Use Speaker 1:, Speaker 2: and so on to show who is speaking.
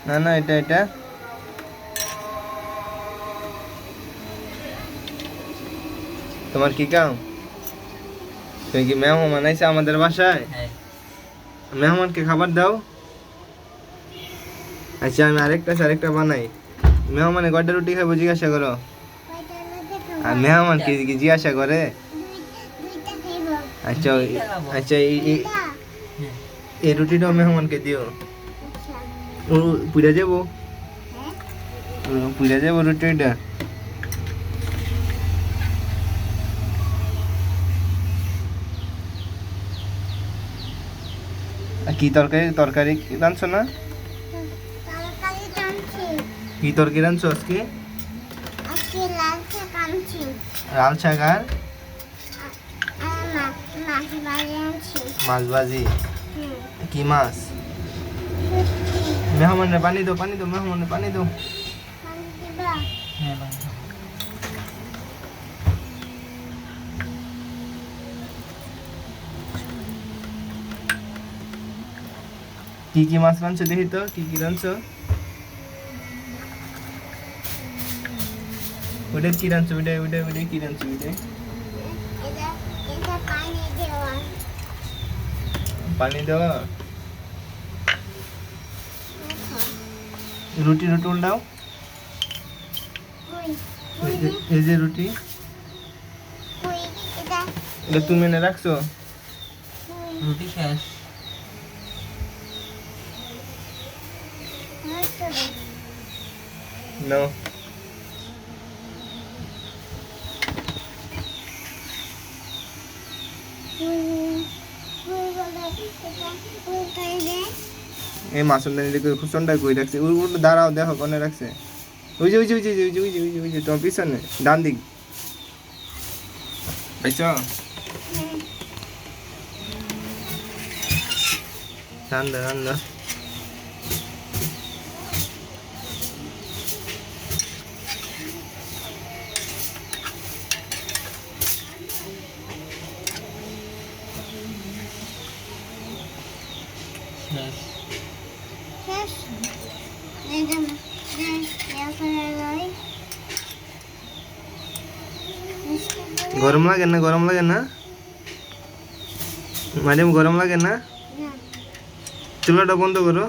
Speaker 1: না না, এটা এটা তোমার কি কাম? তুমি কি মেহমান আইছে আমাদের বাসায়? মেহমানকে খাবার দাও। আচ্ছা, আমি আরেকটা বানাই। মেহমানে কয়টা রুটি খাবো জিজ্ঞাসা করো। আর মেহমান কি জিজ্ঞাসা করে? আচ্ছা আচ্ছা, এই রুটিটাও মেহমানকে দিও। ও পুড়ে যাবো, পুড়ে যাবো রুটিটা। কি তরকারি তরকারি রাঁধছো না? কি তরকারি রাঁধছো আজকে? লাল শাক আর মাছ ভাজি। কি মাছ? মেহমানের পানি দাও, পানি দাও, মেহমানের পানি দাও। কি কি মাছ রাঁধছো দেখি তো, কি কি রাঁধছো? ওটা কি রাঁধছো? ওটা কি রাঁধছো? পানি দেওয়া। রুটি উল্টাও। এই যে রুটি, এটা তুমি এনে রাখছো? রুটি শেষ। No. এই মাসুমদানি দেখো খুচনটা কই রাখছে। ওর দাঁড়াও, দেখো কোনে রাখছে। ওই যে তোমার পিছনে ডান দিক পাইছো? রান্না গরম লাগে না? ম্যাডাম গরম লাগে না? চুলাটা বন্ধ করো।